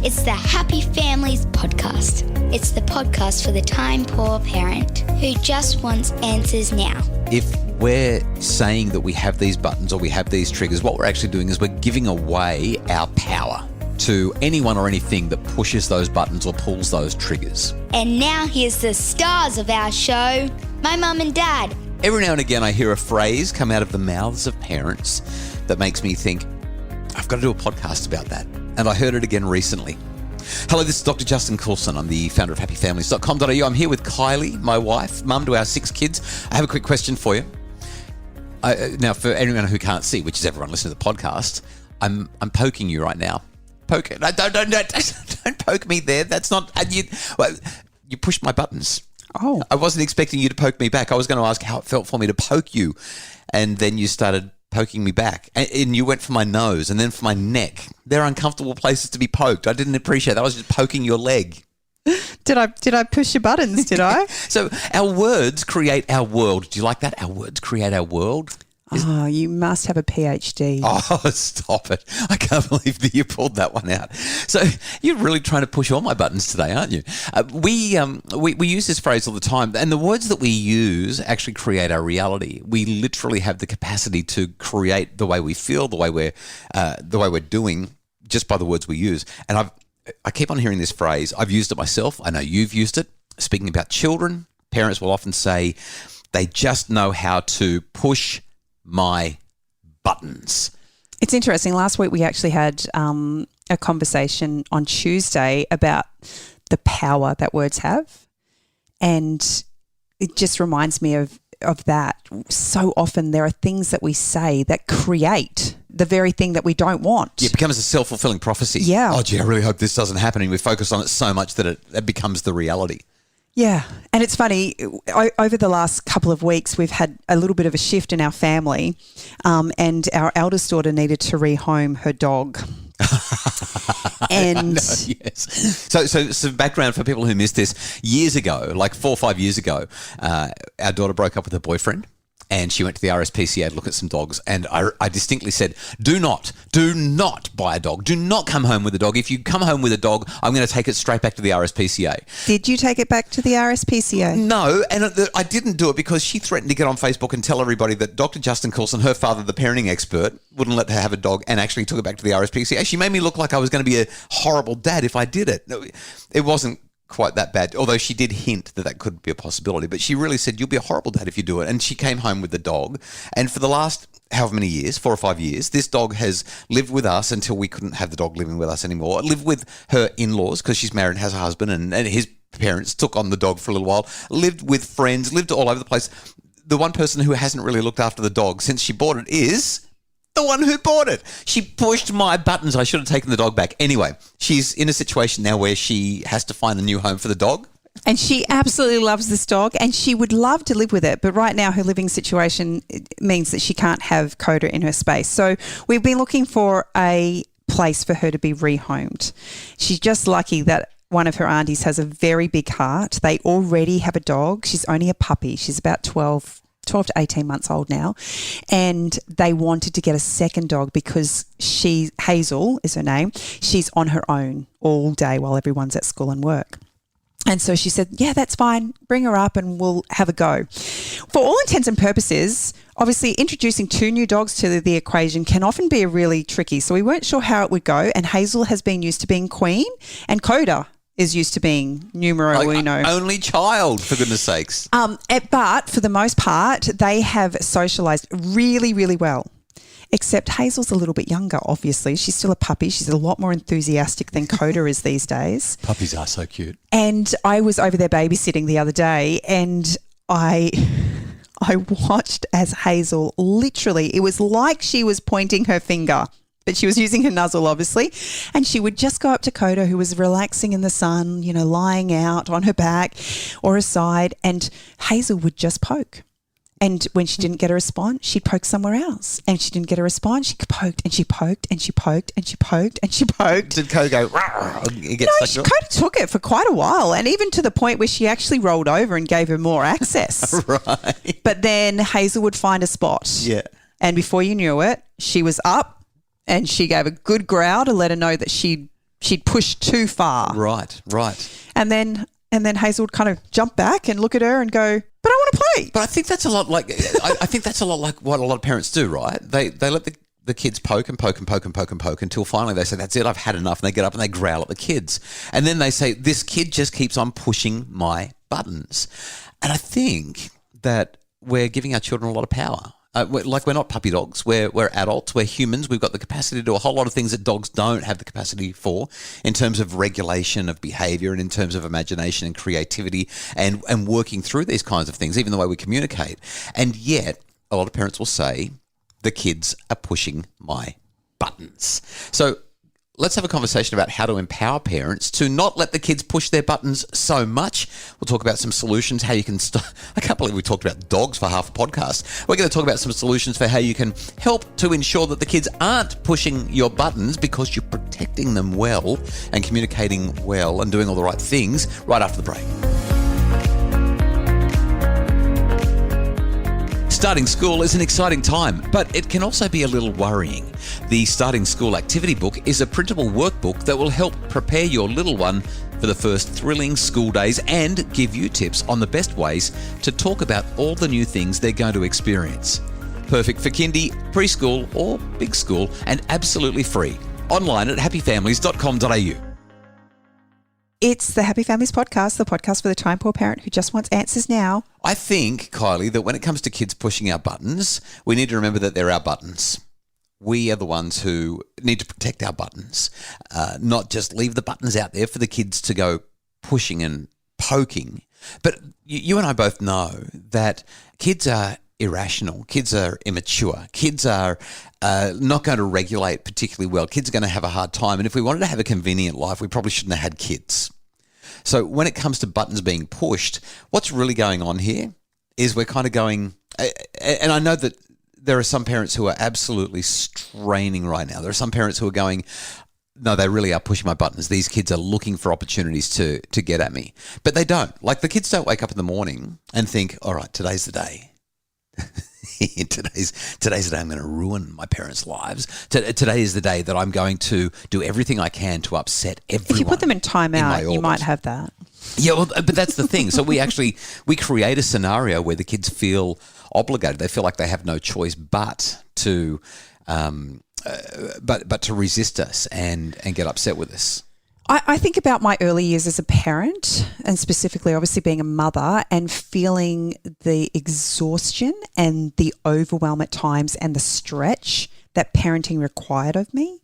It's the Happy Families podcast. It's the podcast for the time-poor parent who just wants answers now. If we're saying that we have these buttons or we have these triggers, what we're actually doing is we're giving away our power to anyone or anything that pushes those buttons or pulls those triggers. And now here's the stars of our show, my mum and dad. Every now and again I hear a phrase come out of the mouths of parents that makes me think, I've got to do a podcast about that. And I heard it again recently. Hello, this is Dr. Justin Coulson. I'm the founder of happyfamilies.com.au. I'm here with Kylie, my wife, mum to our 6 kids. I have a quick question for you. Now, for anyone who can't see, which is everyone listening to the podcast, I'm poking you right now. Poke it. No, don't poke me there. That's not... You pushed my buttons. Oh. I wasn't expecting you to poke me back. I was going to ask how it felt for me to poke you. And then you started poking me back. And you went for my nose and then for my neck. They're uncomfortable places to be poked. I didn't appreciate that. I was just poking your leg. Did I push your buttons, did I? So our words create our world. Do you like that? Our words create our world. Oh, you must have a PhD. Oh, stop it. I can't believe that you pulled that one out. So you're really trying to push all my buttons today, aren't you? We use this phrase all the time, and the words that we use actually create our reality. We literally have the capacity to create the way we feel, the way we're doing, just by the words we use. And I keep on hearing this phrase. I've used it myself. I know you've used it. Speaking about children, parents will often say they just know how to push my buttons. It's interesting. Last week we actually had a conversation on Tuesday about the power that words have. And it just reminds me of that. So often there are things that we say that create the very thing that we don't want. Yeah, it becomes a self-fulfilling prophecy. Yeah. Oh, gee, I really hope this doesn't happen. And we focus on it so much that it becomes the reality. Yeah. And it's funny, over the last couple of weeks, we've had a little bit of a shift in our family, and our eldest daughter needed to rehome her dog. And yes. So background for people who missed this, years ago, like 4 or 5 years ago, our daughter broke up with her boyfriend. And she went to the RSPCA to look at some dogs. And I distinctly said, do not buy a dog. Do not come home with a dog. If you come home with a dog, I'm going to take it straight back to the RSPCA. Did you take it back to the RSPCA? No, and I didn't do it because she threatened to get on Facebook and tell everybody that Dr. Justin Coulson, her father, the parenting expert, wouldn't let her have a dog and actually took it back to the RSPCA. She made me look like I was going to be a horrible dad if I did it. No, it wasn't quite that bad, although she did hint that could be a possibility. But she really said, you'll be a horrible dad if you do it. And she came home with the dog. And for the last however many years, 4 or 5 years, this dog has lived with us until we couldn't have the dog living with us anymore. Lived with her in-laws because she's married and has a husband, and his parents took on the dog for a little while. Lived with friends, lived all over the place. The one person who hasn't really looked after the dog since she bought it is the one who bought it. She pushed my buttons. I should have taken the dog back. Anyway, she's in a situation now where she has to find a new home for the dog. And she absolutely loves this dog and she would love to live with it. But right now her living situation means that she can't have Coda in her space. So we've been looking for a place for her to be rehomed. She's just lucky that one of her aunties has a very big heart. They already have a dog. She's only a puppy. She's about 12 to 18 months old now, and they wanted to get a second dog because Hazel is her name, she's on her own all day while everyone's at school and work. And so she said, yeah, that's fine, bring her up and we'll have a go. For all intents and purposes, obviously introducing 2 new dogs to the equation can often be really tricky, so we weren't sure how it would go, and Hazel has been used to being queen and Coda is used to being numero uno. Only child, for goodness sakes. But for the most part, they have socialised really, really well. Except Hazel's a little bit younger, obviously. She's still a puppy. She's a lot more enthusiastic than Coda is these days. Puppies are so cute. And I was over there babysitting the other day and I watched as Hazel literally, it was like she was pointing her finger, but she was using her nuzzle, obviously, and she would just go up to Coda, who was relaxing in the sun, lying out on her back or her side, and Hazel would just poke. And when she didn't get a response, she'd poke somewhere else. And she didn't get a response, she poked and she poked and she poked and she poked and she poked. Did Coda go, Coda took it for quite a while, and even to the point where she actually rolled over and gave her more access. Right. But then Hazel would find a spot. Yeah. And before you knew it, she was up and she gave a good growl to let her know that she'd she'd pushed too far. Right. And then Hazel would kind of jump back and look at her and go, but I want to play. But I think that's a lot like I think that's a lot like what a lot of parents do, right? They let the kids poke until finally they say, that's it, I've had enough. And they get up and they growl at the kids. And then they say, this kid just keeps on pushing my buttons. And I think that we're giving our children a lot of power. We're not puppy dogs. We're adults. We're humans. We've got the capacity to do a whole lot of things that dogs don't have the capacity for in terms of regulation of behavior and in terms of imagination and creativity and working through these kinds of things, even the way we communicate. And yet, a lot of parents will say, the kids are pushing my buttons. So let's have a conversation about how to empower parents to not let the kids push their buttons so much. We'll talk about some solutions, how you can I can't believe we talked about dogs for half a podcast. We're going to talk about some solutions for how you can help to ensure that the kids aren't pushing your buttons because you're protecting them well and communicating well and doing all the right things right after the break. Starting school is an exciting time, but it can also be a little worrying. The Starting School Activity Book is a printable workbook that will help prepare your little one for the first thrilling school days and give you tips on the best ways to talk about all the new things they're going to experience. Perfect for kindy, preschool or big school and absolutely free. Online at happyfamilies.com.au. It's the Happy Families Podcast, the podcast for the time poor parent who just wants answers now. I think, Kylie, that when it comes to kids pushing our buttons, we need to remember that they're our buttons. We are the ones who need to protect our buttons, not just leave the buttons out there for the kids to go pushing and poking. But you and I both know that kids are irrational. Kids are immature. Kids are not going to regulate particularly well. Kids are going to have a hard time. And if we wanted to have a convenient life, we probably shouldn't have had kids. So when it comes to buttons being pushed, what's really going on here is we're kind of going, and I know that there are some parents who are absolutely straining right now. There are some parents who are going, no, they really are pushing my buttons. These kids are looking for opportunities to get at me. But they don't. Like the kids don't wake up in the morning and think, all right, today's the day. Today's the day I'm going to ruin my parents' lives. Today is the day that I'm going to do everything I can to upset everyone. If you put them in timeout, you might have that. Yeah, well, but that's the thing. So we create a scenario where the kids feel obligated. They feel like they have no choice but to resist us and get upset with us. I think about my early years as a parent and specifically obviously being a mother and feeling the exhaustion and the overwhelm at times and the stretch that parenting required of me.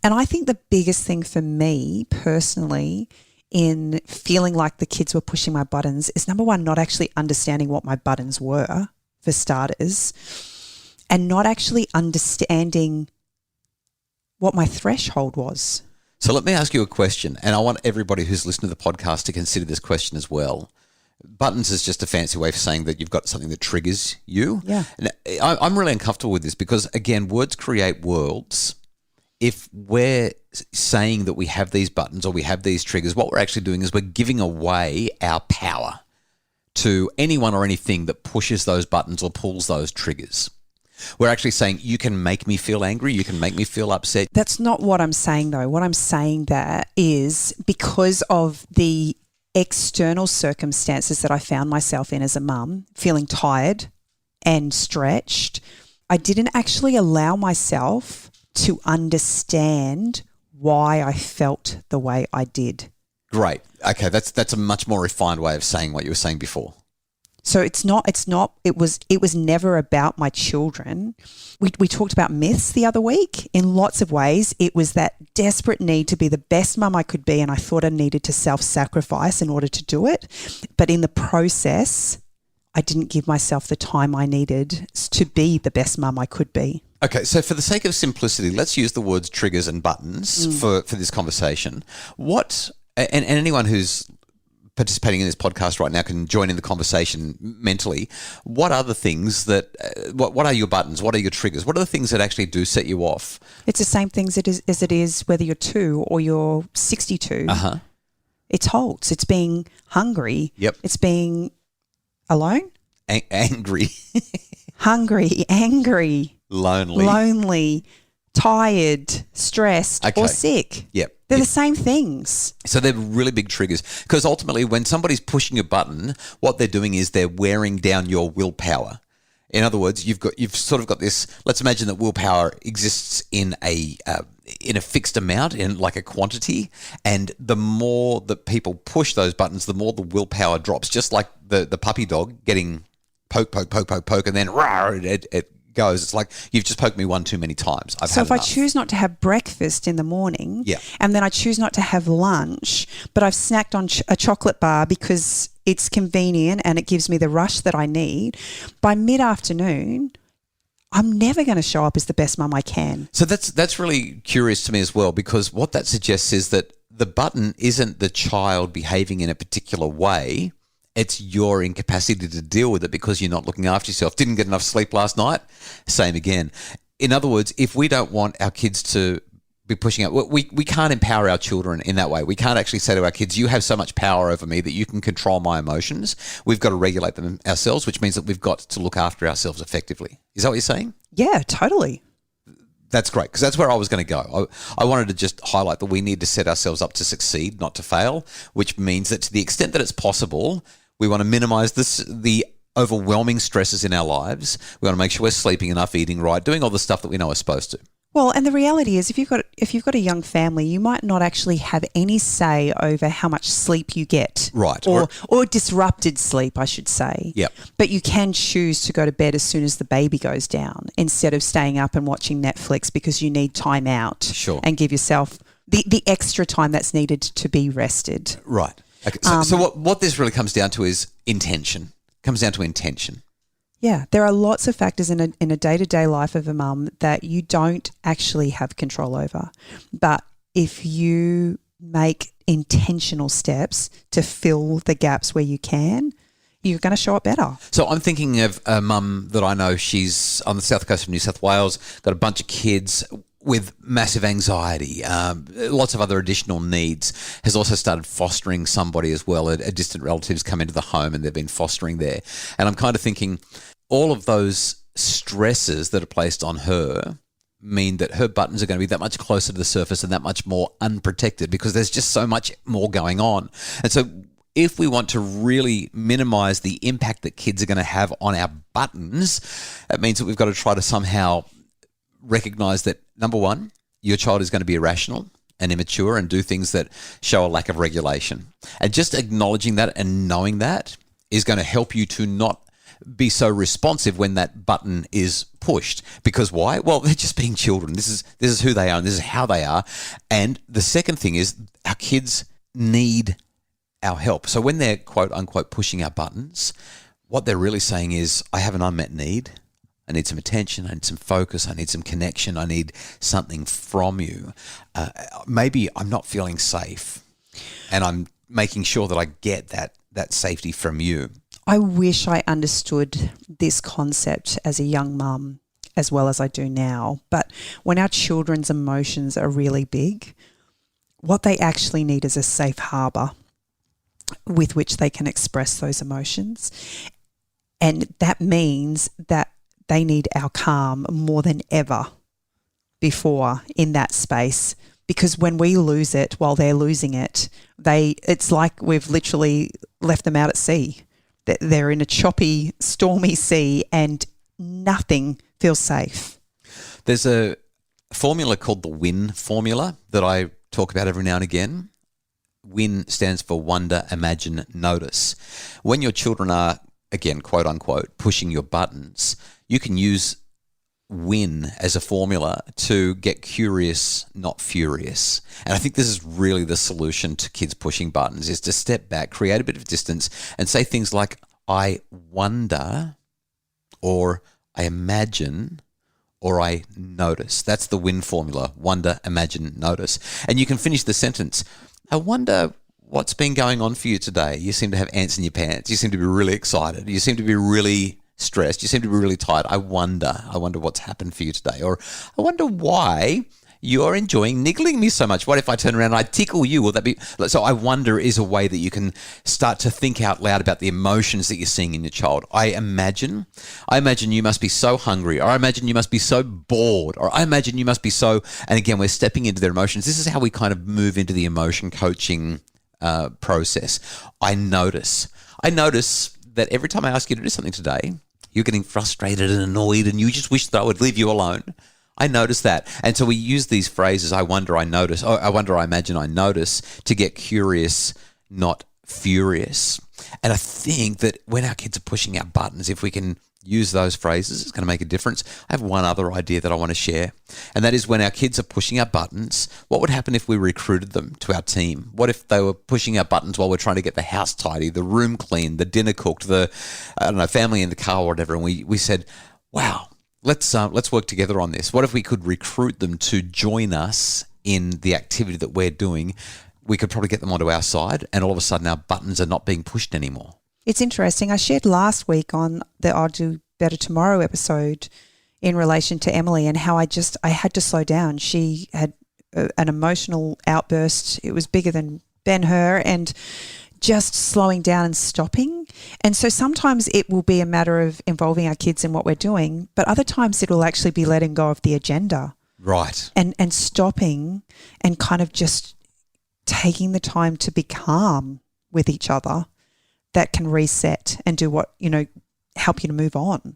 And I think the biggest thing for me personally in feeling like the kids were pushing my buttons is, number one, not actually understanding what my buttons were, for starters, and not actually understanding what my threshold was. So let me ask you a question, and I want everybody who's listening to the podcast to consider this question as well. Buttons is just a fancy way of saying that you've got something that triggers you. Yeah. And I'm really uncomfortable with this because, again, words create worlds. If we're saying that we have these buttons or we have these triggers, what we're actually doing is we're giving away our power to anyone or anything that pushes those buttons or pulls those triggers. We're actually saying, you can make me feel angry, you can make me feel upset. That's not what I'm saying, though. What I'm saying there is because of the external circumstances that I found myself in as a mum, feeling tired and stretched, I didn't actually allow myself to understand why I felt the way I did. Great. Okay, that's a much more refined way of saying what you were saying before. So it was never about my children. We talked about myths the other week. In lots of ways, it was that desperate need to be the best mum I could be, and I thought I needed to self-sacrifice in order to do it. But in the process, I didn't give myself the time I needed to be the best mum I could be. Okay, so for the sake of simplicity, let's use the words triggers and buttons for this conversation. And anyone who's participating in this podcast right now can join in the conversation mentally. What are the things that, what are your buttons? What are your triggers? What are the things that actually do set you off? It's the same things as it is whether you're 2 or you're 62. Uh-huh. It's HALTS. It's being hungry. Yep. It's being alone. Angry. Hungry, angry. Lonely. Lonely, tired, stressed, or sick. Yep. They're the same things. So they're really big triggers because ultimately when somebody's pushing a button, what they're doing is they're wearing down your willpower. In other words, you've sort of got this. Let's imagine that willpower exists in a fixed amount, in like a quantity, and the more that people push those buttons, the more the willpower drops. Just like the puppy dog getting poke, and then it goes. It's like you've just poked me one too many times. So if I choose not to have breakfast in the morning, and then I choose not to have lunch, but I've snacked on a chocolate bar because it's convenient and it gives me the rush that I need, by mid-afternoon, I'm never going to show up as the best mum I can. So that's really curious to me as well, because what that suggests is that the button isn't the child behaving in a particular way. It's your incapacity to deal with it because you're not looking after yourself. Didn't get enough sleep last night? Same again. In other words, if we don't want our kids to be pushing out, we can't empower our children in that way. We can't actually say to our kids, you have so much power over me that you can control my emotions. We've got to regulate them ourselves, which means that we've got to look after ourselves effectively. Is that what you're saying? Yeah, totally. That's great, because that's where I was going to go. I wanted to just highlight that we need to set ourselves up to succeed, not to fail, which means that to the extent that it's possible, we want to minimize the overwhelming stresses in our lives. We want to make sure we're sleeping enough, eating right, doing all the stuff that we know we're supposed to. Well, and the reality is if you've got a young family, you might not actually have any say over how much sleep you get. Right. Or disrupted sleep, I should say. Yep. But you can choose to go to bed as soon as the baby goes down instead of staying up and watching Netflix because you need time out. Sure. And give yourself the extra time that's needed to be rested. Right. Okay. So what this really comes down to is intention. Comes down to intention. Yeah, there are lots of factors in a day-to-day life of a mum that you don't actually have control over. But if you make intentional steps to fill the gaps where you can, you're going to show up better. So I'm thinking of a mum that I know. She's on the south coast of New South Wales, got a bunch of kids with massive anxiety, lots of other additional needs, has also started fostering somebody as well. A distant relative's come into the home and they've been fostering there. And I'm kind of thinking all of those stresses that are placed on her mean that her buttons are going to be that much closer to the surface and that much more unprotected because there's just so much more going on. And so if we want to really minimize the impact that kids are going to have on our buttons, it means that we've got to try to somehow recognize that, number one, your child is going to be irrational and immature and do things that show a lack of regulation. And just acknowledging that and knowing that is going to help you to not be so responsive when that button is pushed. Because why? Well, they're just being children. This is who they are and this is how they are. And the second thing is our kids need our help. So when they're quote unquote pushing our buttons, what they're really saying is, I have an unmet need. I need some attention. I need some focus. I need some connection. I need something from you. Maybe I'm not feeling safe and I'm making sure that I get that safety from you. I wish I understood this concept as a young mum as well as I do now. But when our children's emotions are really big, what they actually need is a safe harbour with which they can express those emotions. And that means that they need our calm more than ever before in that space, because when we lose it while they're losing it, it's like we've literally left them out at sea. They're in a choppy, stormy sea and nothing feels safe. There's a formula called the WIN formula that I talk about every now and again. WIN stands for wonder, imagine, notice. When your children are, again, quote unquote, pushing your buttons, you can use WIN as a formula to get curious, not furious. And I think this is really the solution to kids pushing buttons, is to step back, create a bit of distance and say things like, I wonder, or I imagine, or I notice. That's the WIN formula, wonder, imagine, notice. And you can finish the sentence, I wonder what's been going on for you today. You seem to have ants in your pants. You seem to be really excited. You seem to be really stressed. You seem to be really tired. I wonder what's happened for you today. Or I wonder why you're enjoying niggling me so much. What if I turn around and I tickle you? Will that be... So I wonder is a way that you can start to think out loud about the emotions that you're seeing in your child. I imagine you must be so hungry, or I imagine you must be so bored, or I imagine you must be so... And again, we're stepping into their emotions. This is how we kind of move into the emotion coaching process. I notice that every time I ask you to do something today, you're getting frustrated and annoyed and you just wish that I would leave you alone. I notice that. And so we use these phrases, I wonder, I notice, I wonder, I imagine, I notice, to get curious, not furious. And I think that when our kids are pushing our buttons, if we can use those phrases, it's going to make a difference. I have one other idea that I want to share, and that is when our kids are pushing our buttons, what would happen if we recruited them to our team? What if they were pushing our buttons while we're trying to get the house tidy, the room clean, the dinner cooked, family in the car or whatever, and we said, wow, let's work together on this. What if we could recruit them to join us in the activity that we're doing? We could probably get them onto our side, and all of a sudden our buttons are not being pushed anymore. It's interesting. I shared last week on the I'll Do Better Tomorrow episode in relation to Emily and how I had to slow down. She had an emotional outburst. It was bigger than Ben-Hur, and just slowing down and stopping. And so sometimes it will be a matter of involving our kids in what we're doing, but other times it will actually be letting go of the agenda. Right. And stopping and kind of just taking the time to be calm with each other. That can reset and do what, help you to move on.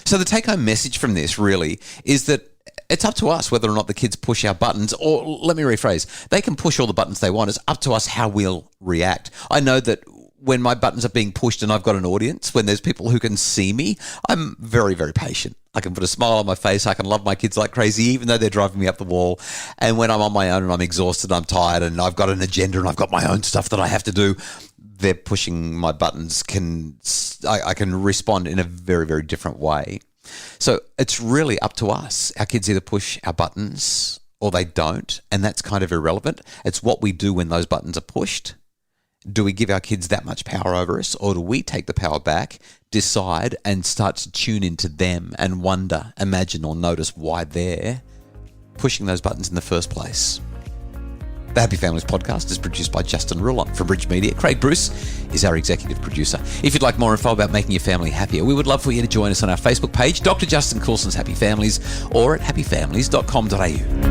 So the take-home message from this really is that it's up to us whether or not the kids push our buttons, or let me rephrase, they can push all the buttons they want. It's up to us how we'll react. I know that when my buttons are being pushed and I've got an audience, when there's people who can see me, I'm very, very patient. I can put a smile on my face. I can love my kids like crazy, even though they're driving me up the wall. And when I'm on my own and I'm exhausted, I'm tired and I've got an agenda and I've got my own stuff that I have to do, they're pushing my buttons, I can respond in a very, very different way. So it's really up to us. Our kids either push our buttons or they don't, and that's kind of irrelevant. It's what we do when those buttons are pushed. Do we give our kids that much power over us, or do we take the power back, decide, and start to tune into them and wonder, imagine, or notice why they're pushing those buttons in the first place? The Happy Families podcast is produced by Justin Rulon from Bridge Media. Craig Bruce is our executive producer. If you'd like more info about making your family happier, we would love for you to join us on our Facebook page, Dr. Justin Coulson's Happy Families, or at happyfamilies.com.au.